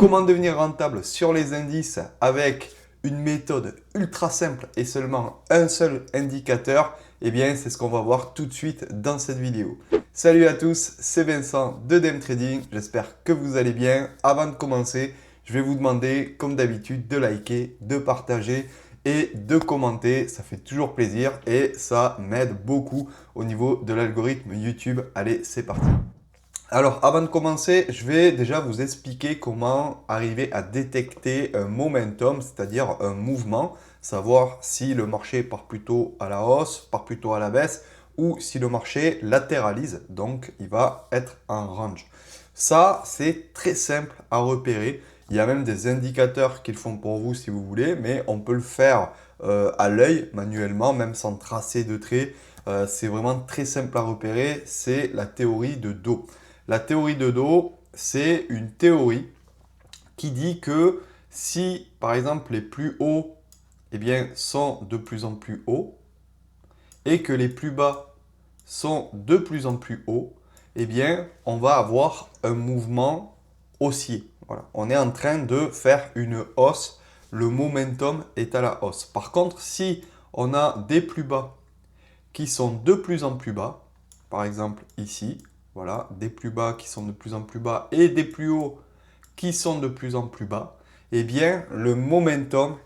Comment devenir rentable sur les indices avec une méthode ultra simple et seulement un seul indicateur? Eh bien, c'est ce qu'on va voir tout de suite dans cette vidéo. Salut à tous, c'est Vincent de Dem Trading. J'espère que vous allez bien. Avant de commencer, je vais vous demander, comme d'habitude, de liker, de partager et de commenter. Ça fait toujours plaisir et ça m'aide beaucoup au niveau de l'algorithme YouTube. Allez, c'est parti. Alors, avant de commencer, je vais déjà vous expliquer comment arriver à détecter un momentum, c'est-à-dire un mouvement, savoir si le marché part plutôt à la hausse, part plutôt à la baisse, ou si le marché latéralise, donc il va être en range. Ça, c'est très simple à repérer. Il y a même des indicateurs qu'ils font pour vous si vous voulez, mais on peut le faire à l'œil, manuellement, même sans tracer de traits. C'est vraiment très simple à repérer, c'est la théorie de dos. La théorie de dos, c'est une théorie qui dit que si, par exemple, les plus hauts eh bien, sont de plus en plus hauts et que les plus bas sont de plus en plus hauts, eh bien, on va avoir un mouvement haussier. Voilà. On est en train de faire une hausse. Le momentum est à la hausse. Par contre, si on a des plus bas qui sont de plus en plus bas, par exemple ici, voilà, des plus bas qui sont de plus en plus bas et des plus hauts qui sont de plus en plus bas, eh bien, le momentum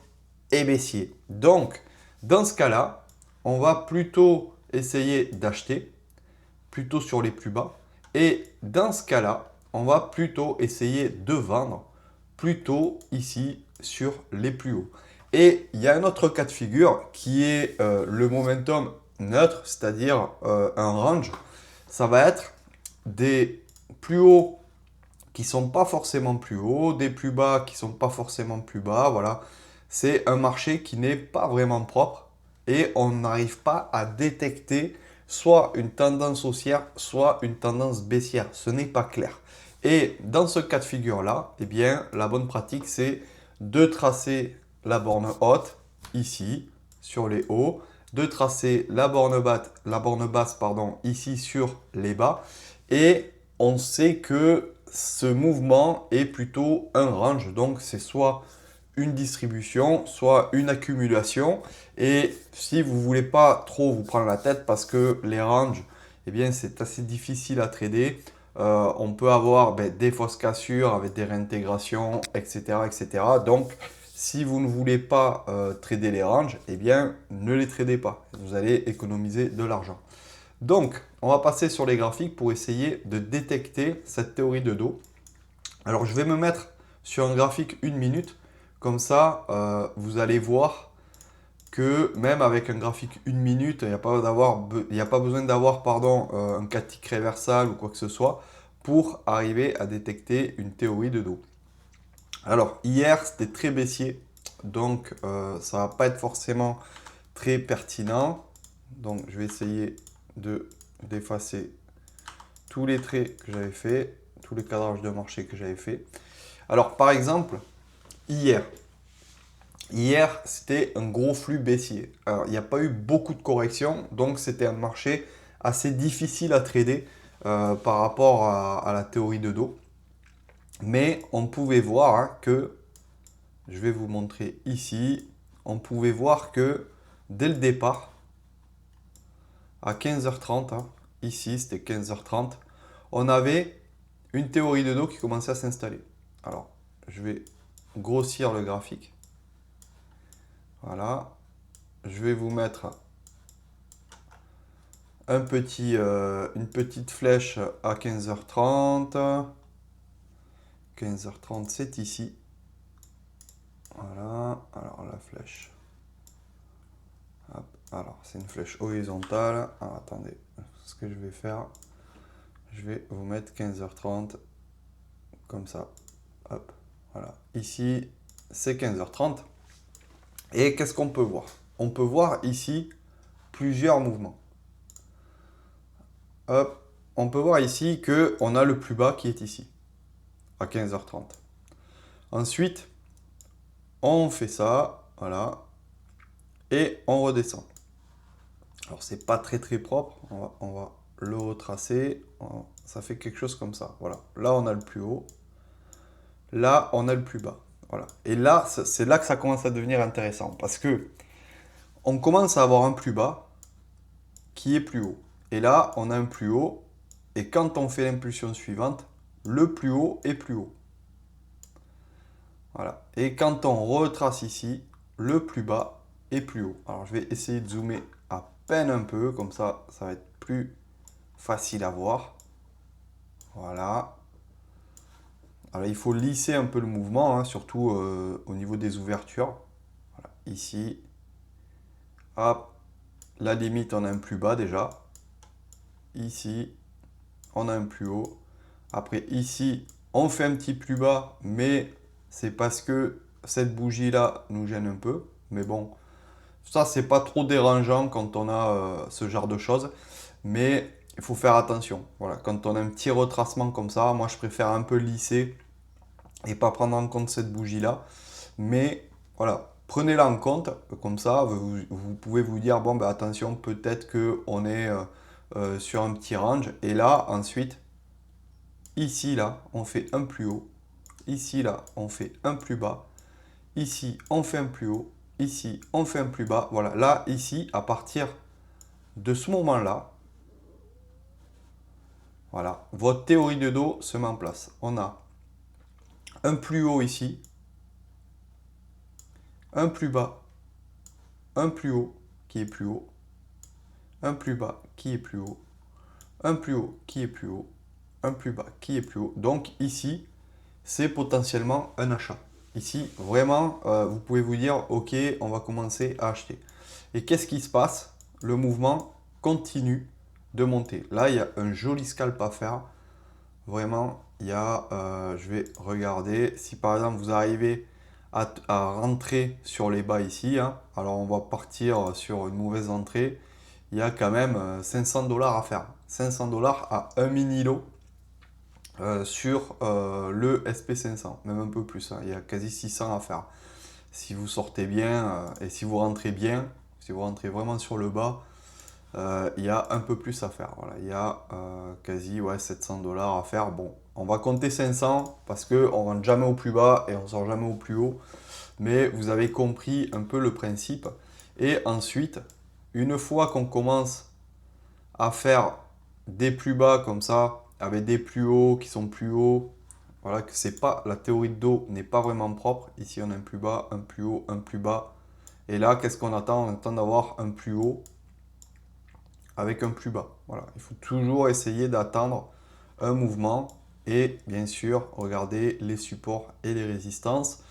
est baissier. Donc, dans ce cas-là, on va plutôt essayer d'acheter, plutôt sur les plus bas. Et dans ce cas-là, on va plutôt essayer de vendre, plutôt ici sur les plus hauts. Et il y a un autre cas de figure qui est le momentum neutre, c'est-à-dire un range. Ça va être des plus hauts qui ne sont pas forcément plus hauts, des plus bas qui ne sont pas forcément plus bas. Voilà. C'est un marché qui n'est pas vraiment propre et on n'arrive pas à détecter soit une tendance haussière, soit une tendance baissière. Ce n'est pas clair. Et dans ce cas de figure-là, eh bien, la bonne pratique, c'est de tracer la borne haute, ici, sur les hauts, de tracer la borne basse, pardon, ici sur les bas. Et on sait que ce mouvement est plutôt un range. Donc, c'est soit une distribution, soit une accumulation. Et si vous ne voulez pas trop vous prendre la tête parce que les ranges, eh bien, c'est assez difficile à trader. On peut avoir des fausses cassures avec des réintégrations, etc., etc. Donc, si vous ne voulez pas trader les ranges, eh bien, ne les tradez pas. Vous allez économiser de l'argent. Donc, on va passer sur les graphiques pour essayer de détecter cette théorie de dos. Alors, je vais me mettre sur un graphique 1 minute. Comme ça, vous allez voir que même avec un graphique 1 minute, il n'y a pas besoin d'avoir un cas de tic réversal ou quoi que ce soit pour arriver à détecter une théorie de dos. Alors, hier, c'était très baissier, donc ça ne va pas être forcément très pertinent. Donc, je vais essayer d'effacer tous les traits que j'avais fait, tous les cadrages de marché que j'avais fait. Alors, par exemple, hier, c'était un gros flux baissier. Alors, il n'y a pas eu beaucoup de corrections, donc c'était un marché assez difficile à trader par rapport à la théorie de dos. Mais on pouvait voir que, je vais vous montrer ici, on pouvait voir que dès le départ, à 15h30, ici c'était 15h30, on avait une théorie de dos qui commençait à s'installer. Alors, je vais grossir le graphique. Voilà. Je vais vous mettre une petite flèche à 15h30. 15h30, c'est ici. Voilà. Alors, la flèche. Hop. Alors, c'est une flèche horizontale. Alors, attendez. Ce que je vais faire, je vais vous mettre 15h30 comme ça. Hop. Voilà. Ici, c'est 15h30. Et qu'est-ce qu'on peut voir? On peut voir ici plusieurs mouvements. Hop. On peut voir ici qu'on a le plus bas qui est ici, à 15h30. Ensuite, on fait ça, voilà, et on redescend. Alors, c'est pas très propre, on va le retracer. Ça fait quelque chose comme ça. Voilà, là on a le plus haut. là, on a le plus bas. Voilà. Et là, c'est là que ça commence à devenir intéressant. Parce que on commence à avoir un plus bas qui est plus haut. Et là, on a un plus haut. Et quand on fait l'impulsion suivante, le plus haut est plus haut. Voilà. Et quand on retrace ici, le plus bas est plus haut. Alors, je vais essayer de zoomer à peine un peu. Comme ça va être plus facile à voir. Voilà. Alors, il faut lisser un peu le mouvement, hein, surtout au niveau des ouvertures. Voilà. Ici, hop, la limite, on a un plus bas déjà. Ici, on a un plus haut. Après, ici, on fait un petit plus bas, mais c'est parce que cette bougie-là nous gêne un peu. Mais bon, ça, c'est pas trop dérangeant quand on a ce genre de choses. Mais il faut faire attention. Voilà, quand on a un petit retracement comme ça, moi, je préfère un peu lisser et pas prendre en compte cette bougie-là. Mais voilà, prenez-la en compte, comme ça, vous pouvez vous dire, bon, ben, attention, peut-être qu'on est sur un petit range. Et là, ensuite, ici, là, on fait un plus haut. Ici, là, on fait un plus bas. Ici, on fait un plus haut. Ici, on fait un plus bas. Voilà, là, ici, à partir de ce moment-là, voilà, votre théorie de dos se met en place. On a un plus haut ici, un plus bas, un plus haut qui est plus haut, un plus bas qui est plus haut, un plus haut qui est plus haut, un plus bas qui est plus haut. Donc ici, c'est potentiellement un achat. Ici, vraiment, vous pouvez vous dire, ok, on va commencer à acheter. Et qu'est-ce qui se passe? Le mouvement continue de monter. Là, il y a un joli scalp à faire. Vraiment, il y a, je vais regarder, si par exemple vous arrivez à rentrer sur les bas ici, hein, alors on va partir sur une mauvaise entrée, il y a quand même 500 dollars à faire. 500 dollars à un mini lot sur le SP500, même un peu plus, hein, il y a quasi 600 à faire. Si vous sortez bien et si vous rentrez bien, si vous rentrez vraiment sur le bas, il y a un peu plus à faire. Voilà, il y a quasi ouais, 700 dollars à faire. Bon, on va compter 500 parce qu'on ne rentre jamais au plus bas et on sort jamais au plus haut. Mais vous avez compris un peu le principe. Et ensuite, une fois qu'on commence à faire des plus bas comme ça, avec des plus hauts qui sont plus hauts, voilà, que c'est pas, la théorie de dos n'est pas vraiment propre. Ici, on a un plus bas, un plus haut, un plus bas. Et là, qu'est-ce qu'on attend? On attend d'avoir un plus haut avec un plus bas. Voilà, il faut toujours essayer d'attendre un mouvement et bien sûr regarder les supports et les résistances.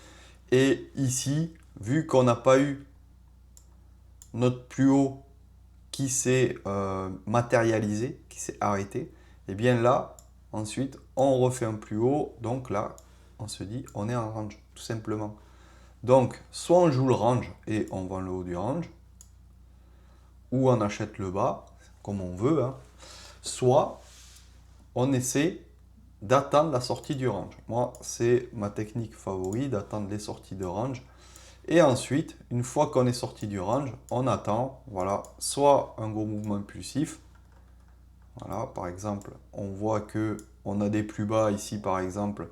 Et ici, vu qu'on n'a pas eu notre plus haut qui s'est matérialisé, qui s'est arrêté, et bien là, ensuite, on refait un plus haut. Donc là, on se dit, on est en range, tout simplement. Donc, soit on joue le range et on vend le haut du range, ou on achète le bas, comme on veut, hein. Soit on essaie d'attendre la sortie du range. Moi, c'est ma technique favorite, d'attendre les sorties de range. Et ensuite, une fois qu'on est sorti du range, on attend, voilà, soit un gros mouvement impulsif. Voilà, par exemple, on voit que on a des plus bas ici, par exemple,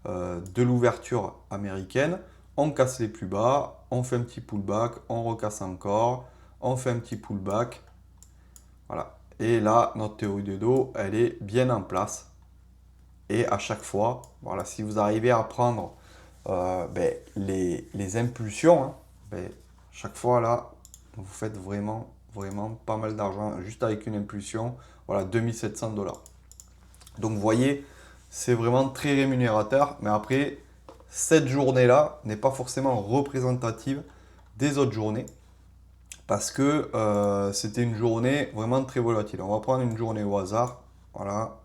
de l'ouverture américaine. On casse les plus bas, on fait un petit pullback, on recasse encore, on fait un petit pullback. Voilà. Et là, notre théorie de dos, elle est bien en place. Et à chaque fois, voilà, si vous arrivez à prendre les impulsions, hein, chaque fois là, vous faites vraiment, vraiment pas mal d'argent juste avec une impulsion. Voilà, 2700 dollars. Donc vous voyez, c'est vraiment très rémunérateur. Mais après, cette journée-là n'est pas forcément représentative des autres journées. Parce que c'était une journée vraiment très volatile. On va prendre une journée au hasard. Voilà,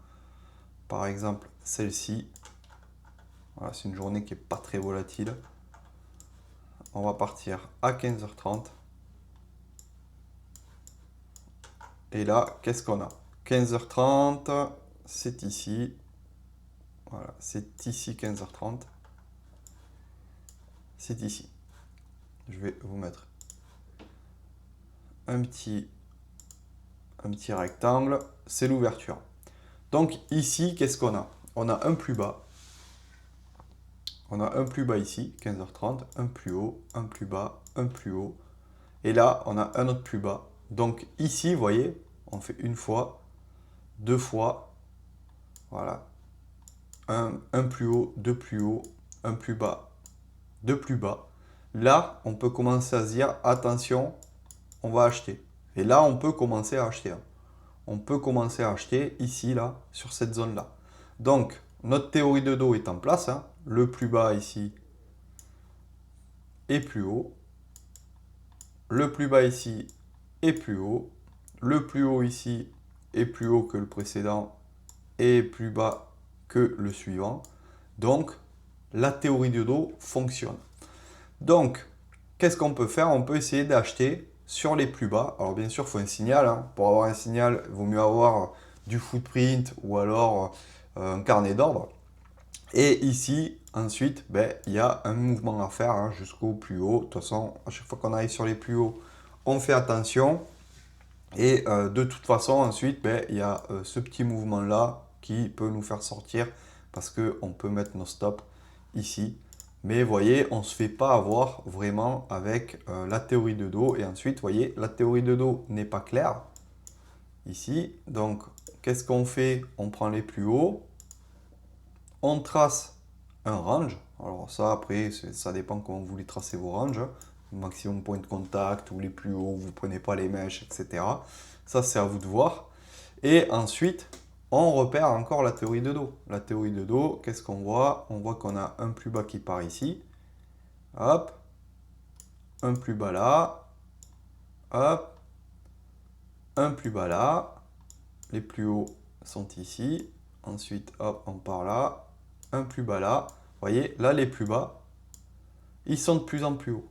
par exemple celle-ci. Voilà, c'est une journée qui n'est pas très volatile. On va partir à 15h30. Et là, qu'est-ce qu'on a? 15h30, c'est ici. Voilà, c'est ici 15h30. C'est ici. Je vais vous mettre un petit rectangle. C'est l'ouverture. Donc ici, qu'est-ce qu'on a? On a un plus bas. on a un plus bas ici, 15h30, un plus haut, un plus bas, un plus haut. Et là, on a un autre plus bas. Donc ici, vous voyez, on fait une fois, deux fois, voilà. Un plus haut, deux plus haut, un plus bas, deux plus bas. Là, on peut commencer à se dire, attention, on va acheter. Et là, on peut commencer à acheter. On peut commencer à acheter ici, là, sur cette zone-là. Donc, notre théorie de dos est en place. Le plus bas ici est plus haut. Le plus bas ici est plus haut. Le plus haut ici est plus haut que le précédent et plus bas que le suivant. Donc, la théorie de dos fonctionne. Donc, qu'est-ce qu'on peut faire? On peut essayer d'acheter sur les plus bas. Alors, bien sûr, il faut un signal. Pour avoir un signal, il vaut mieux avoir du footprint ou alors un carnet d'ordre. Et ici, ensuite, il y a un mouvement à faire jusqu'au plus haut. De toute façon, à chaque fois qu'on arrive sur les plus hauts, on fait attention. Et de toute façon, ensuite, il y a ce petit mouvement-là qui peut nous faire sortir parce qu'on peut mettre nos stops ici. Mais vous voyez, on ne se fait pas avoir vraiment avec la théorie de dos. Et ensuite, vous voyez, la théorie de dos n'est pas claire ici. Donc, qu'est-ce qu'on fait? On prend les plus hauts. On trace un range. Alors ça, après, ça dépend comment vous voulez tracer vos ranges. Maximum point de contact ou les plus hauts, vous ne prenez pas les mèches, etc. Ça, c'est à vous de voir. Et ensuite, on repère encore la théorie de dos. La théorie de dos, qu'est-ce qu'on voit? On voit qu'on a un plus bas qui part ici. Hop. Un plus bas là. Hop. Un plus bas là. Les plus hauts sont ici. Ensuite, hop, on part là. Un plus bas là. Vous voyez, là, les plus bas, ils sont de plus en plus hauts.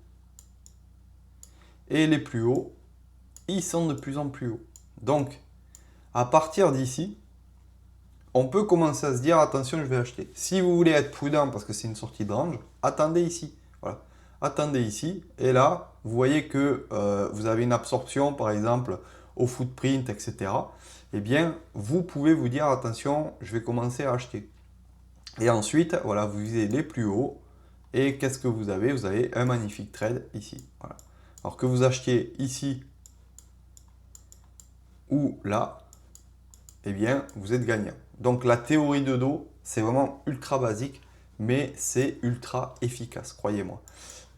Et les plus hauts, ils sont de plus en plus hauts. Donc, à partir d'ici, on peut commencer à se dire, attention, je vais acheter. Si vous voulez être prudent, parce que c'est une sortie de range, attendez ici. Voilà. Attendez ici. Et là, vous voyez que vous avez une absorption, par exemple, au footprint, etc. Eh bien, vous pouvez vous dire, attention, je vais commencer à acheter. Et ensuite, voilà, vous visez les plus hauts. Et qu'est-ce que vous avez? Vous avez un magnifique trade ici. Voilà. Alors que vous achetiez ici ou là, eh bien, vous êtes gagnant. Donc la théorie de dos, c'est vraiment ultra basique, mais c'est ultra efficace, croyez-moi.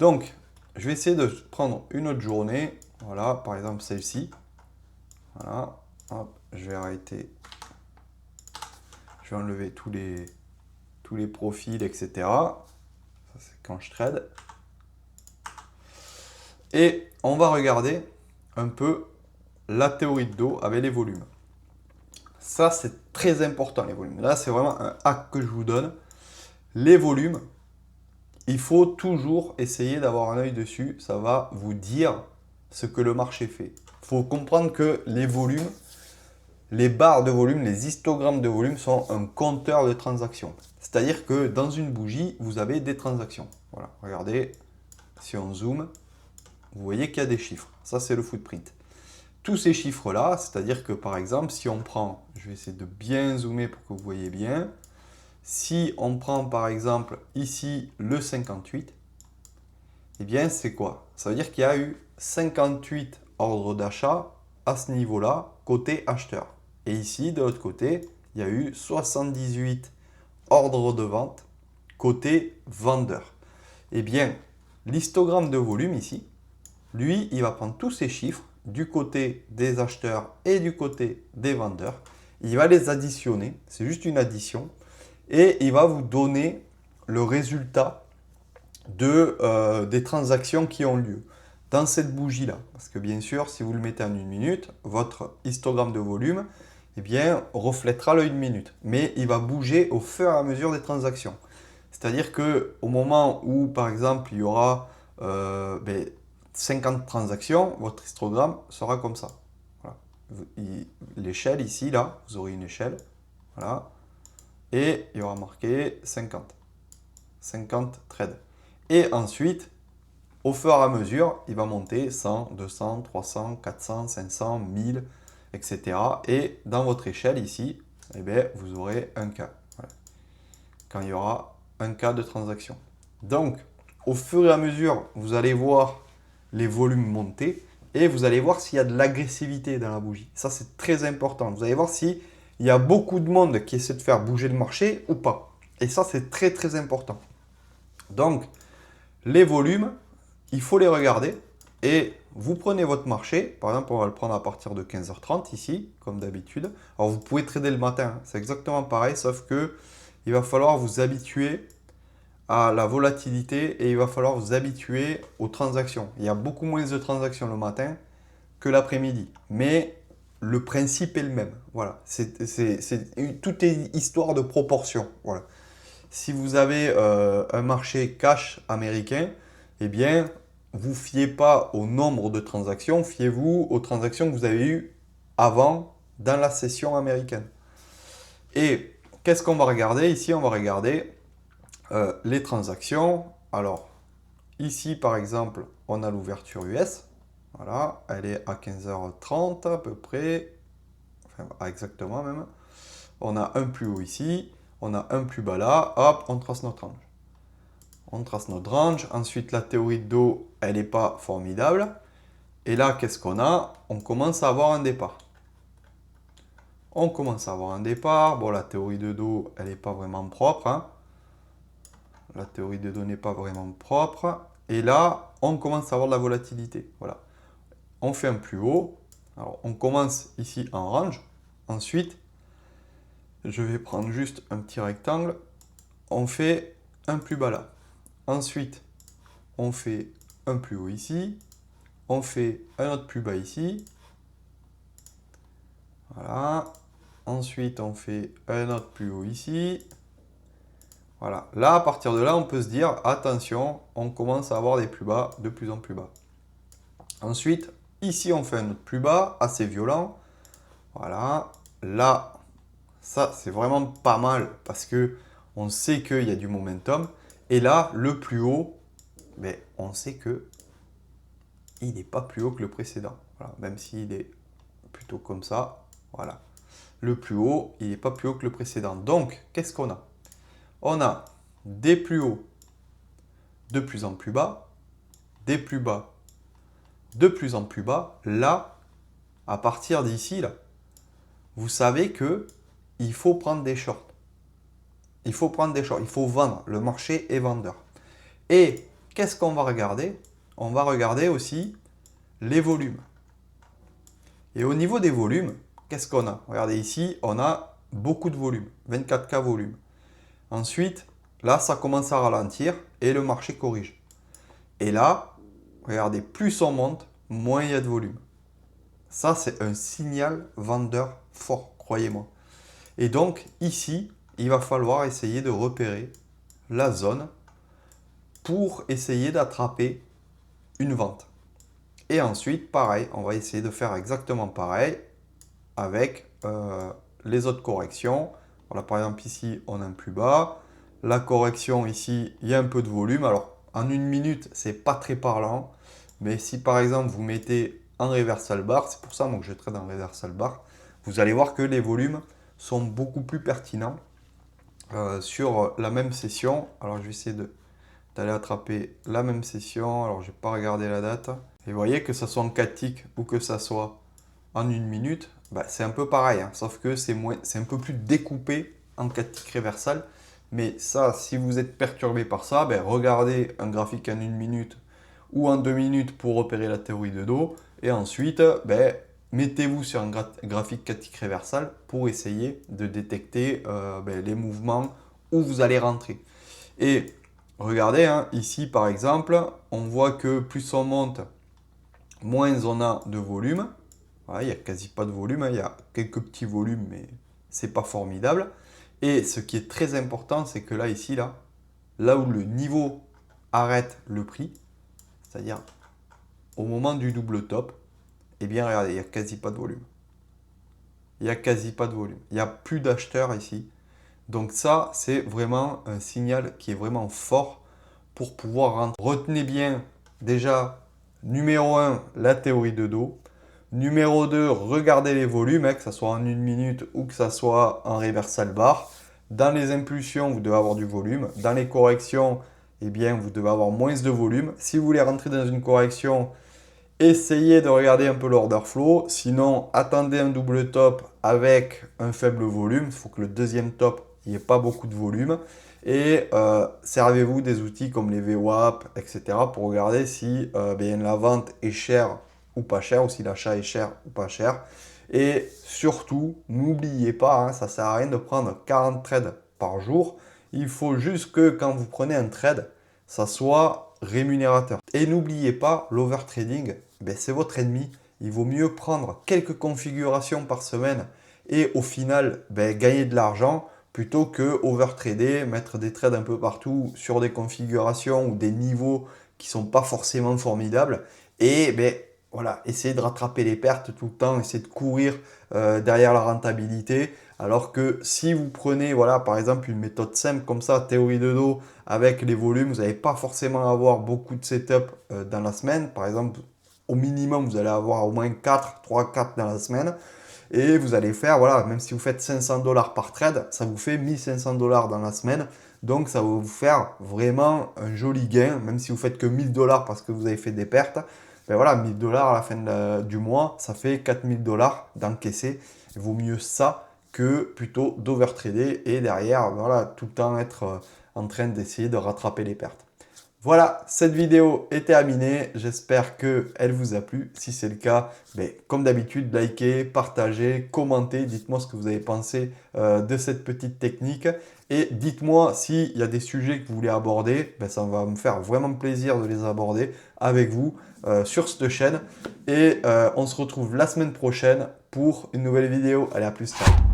Donc, je vais essayer de prendre une autre journée. Voilà, par exemple celle-ci. Voilà, hop, je vais arrêter. Je vais enlever tous les profils, etc. Ça, c'est quand je trade. Et on va regarder un peu la théorie de dos avec les volumes. Ça, c'est très important, les volumes. Là, c'est vraiment un hack que je vous donne. Les volumes, il faut toujours essayer d'avoir un œil dessus. Ça va vous dire ce que le marché fait. Il faut comprendre que les volumes, les barres de volume, les histogrammes de volume sont un compteur de transactions. C'est-à-dire que dans une bougie, vous avez des transactions. Voilà, regardez, si on zoome, vous voyez qu'il y a des chiffres. Ça, c'est le footprint. Tous ces chiffres-là, c'est-à-dire que par exemple, si on prend, je vais essayer de bien zoomer pour que vous voyez bien, si on prend par exemple ici le 58, eh bien c'est quoi? Ça veut dire qu'il y a eu 58 ordres d'achat à ce niveau-là, côté acheteur. Et ici, de l'autre côté, il y a eu 78 ordres de vente côté vendeur. Eh bien, l'histogramme de volume ici, lui, il va prendre tous ces chiffres du côté des acheteurs et du côté des vendeurs. Il va les additionner, c'est juste une addition, et il va vous donner le résultat des transactions qui ont lieu dans cette bougie-là. Parce que bien sûr, si vous le mettez en une minute, votre histogramme de volume reflètera le 1 minute. Mais il va bouger au fur et à mesure des transactions. C'est-à-dire qu'au moment où, par exemple, il y aura 50 transactions, votre histogramme sera comme ça. Voilà. L'échelle ici, là, vous aurez une échelle. Voilà. Et il y aura marqué 50. 50 trades. Et ensuite, au fur et à mesure, il va monter 100, 200, 300, 400, 500, 1000, etc. Et dans votre échelle ici, vous aurez un cas. Voilà. Quand il y aura un cas de transaction. Donc, au fur et à mesure, vous allez voir les volumes monter et vous allez voir s'il y a de l'agressivité dans la bougie. Ça, c'est très important. Vous allez voir s'il y a beaucoup de monde qui essaie de faire bouger le marché ou pas. Et ça, c'est très, très important. Donc, les volumes, il faut les regarder et vous prenez votre marché. Par exemple, on va le prendre à partir de 15h30 ici, comme d'habitude. Alors, vous pouvez trader le matin, hein. C'est exactement pareil, sauf que il va falloir vous habituer à la volatilité et il va falloir vous habituer aux transactions. Il y a beaucoup moins de transactions le matin que l'après-midi, mais le principe est le même. Voilà, tout est histoire de proportion. Voilà. Si vous avez un marché cash américain, eh bien, vous ne fiez pas au nombre de transactions, fiez-vous aux transactions que vous avez eues avant dans la session américaine. Et qu'est-ce qu'on va regarder ici? On va regarder les transactions. Alors, ici, par exemple, on a l'ouverture US. Voilà, elle est à 15h30 à peu près. Enfin, exactement même. On a un plus haut ici. On a un plus bas là. Hop, on trace notre range. On trace notre range. Ensuite, la théorie de dos, elle n'est pas formidable. Et là, qu'est-ce qu'on a? On commence à avoir un départ. On commence à avoir un départ. Bon, la théorie de dos, elle n'est pas vraiment propre, hein. La théorie de dos n'est pas vraiment propre. Et là, on commence à avoir de la volatilité. Voilà. On fait un plus haut. Alors, on commence ici en range. Ensuite, je vais prendre juste un petit rectangle. On fait un plus bas là. Ensuite, on fait un plus haut ici. On fait un autre plus bas ici. Voilà. Ensuite, on fait un autre plus haut ici. Voilà. Là, à partir de là, on peut se dire, attention, on commence à avoir des plus bas de plus en plus bas. Ensuite, ici, on fait un autre plus bas, assez violent. Voilà. Là, ça, c'est vraiment pas mal parce que on sait qu'il y a du momentum. Et là, le plus haut, mais on sait que il n'est pas plus haut que le précédent. Voilà. Même s'il est plutôt comme ça. Voilà. Le plus haut, il n'est pas plus haut que le précédent. Donc, qu'est-ce qu'on a? On a des plus hauts de plus en plus bas, des plus bas de plus en plus bas. Là, à partir d'ici, là, vous savez que il faut prendre des shorts. Il faut prendre des shorts, il faut vendre. Le marché est vendeur. Et qu'est-ce qu'on va regarder? On va regarder aussi les volumes. Et au niveau des volumes, qu'est-ce qu'on a? Regardez ici, on a beaucoup de volume, 24K volume. Ensuite, là, ça commence à ralentir et le marché corrige. Et là, regardez, plus on monte, moins il y a de volume. Ça, c'est un signal vendeur fort, croyez-moi. Et donc, ici, il va falloir essayer de repérer la zone pour essayer d'attraper une vente. Et ensuite, pareil, on va essayer de faire exactement pareil avec les autres corrections. Voilà, par exemple, ici, on a un plus bas. La correction, ici, il y a un peu de volume. Alors, en une minute, c'est pas très parlant. Mais si, par exemple, vous mettez en reversal bar, c'est pour ça moi, que je trade en reversal bar, vous allez voir que les volumes sont beaucoup plus pertinents sur la même session. Alors, je vais essayer d'aller attraper la même session. Alors, je n'ai pas regardé la date. Et vous voyez que ça soit en 4 ticks ou que ça soit en une minute, bah, c'est un peu pareil, hein, sauf que c'est un peu plus découpé en 4 ticks reversal. Mais ça, si vous êtes perturbé par ça, bah, regardez un graphique en une minute ou en 2 minutes pour repérer la théorie de dos. Et ensuite, bah, mettez-vous sur un graphique 4 ticks reversal pour essayer de détecter les mouvements où vous allez rentrer. Et regardez, hein, ici par exemple, on voit que plus on monte, moins on a de volume. Voilà, il n'y a quasi pas de volume, hein, il y a quelques petits volumes, mais c'est pas formidable. Et ce qui est très important, c'est que là, ici, là où le niveau arrête le prix, c'est-à-dire au moment du double top, eh bien, regardez, il n'y a quasi pas de volume. Il n'y a quasi pas de volume. Il n'y a plus d'acheteurs ici. Donc ça, c'est vraiment un signal qui est vraiment fort pour pouvoir rentrer. Retenez bien déjà, numéro 1, la théorie de dos. Numéro 2, regardez les volumes, hein, que ce soit en une minute ou que ce soit en reversal bar. Dans les impulsions, vous devez avoir du volume. Dans les corrections, eh bien, vous devez avoir moins de volume. Si vous voulez rentrer dans une correction, essayez de regarder un peu l'order flow. Sinon, attendez un double top avec un faible volume. Il faut que le deuxième top, il n'y ait pas beaucoup de volume. Et servez-vous des outils comme les VWAP, etc. pour regarder si bien, la vente est chère ou pas chère, ou si l'achat est cher ou pas cher. Et surtout, n'oubliez pas, hein, ça ne sert à rien de prendre 40 trades par jour. Il faut juste que quand vous prenez un trade, ça soit rémunérateur. Et n'oubliez pas, l'overtrading, ben, c'est votre ennemi. Il vaut mieux prendre quelques configurations par semaine et au final ben, gagner de l'argent plutôt que overtrader, mettre des trades un peu partout sur des configurations ou des niveaux qui ne sont pas forcément formidables. Et ben, voilà, essayer de rattraper les pertes tout le temps, essayer de courir derrière la rentabilité. Alors que si vous prenez, voilà, par exemple, une méthode simple comme ça, théorie de dos, avec les volumes, vous n'allez pas forcément avoir beaucoup de setup dans la semaine. Par exemple, au minimum, vous allez avoir au moins 3-4 dans la semaine. Et vous allez faire, voilà, même si vous faites 500 $ par trade, ça vous fait 1500 $ dans la semaine. Donc, ça va vous faire vraiment un joli gain, même si vous faites que 1000 $ parce que vous avez fait des pertes. Ben voilà, 1000 $ à la fin du mois, ça fait 4000 $ d'encaisser. Il vaut mieux ça que plutôt d'overtrader et derrière, voilà, tout le temps être en train d'essayer de rattraper les pertes. Voilà, cette vidéo est terminée. J'espère qu'elle vous a plu. Si c'est le cas, ben, comme d'habitude, likez, partagez, commentez. Dites-moi ce que vous avez pensé de cette petite technique. Et dites-moi s'il y a des sujets que vous voulez aborder. Ben, ça va me faire vraiment plaisir de les aborder avec vous sur cette chaîne. Et on se retrouve la semaine prochaine pour une nouvelle vidéo. Allez, à plus, ciao.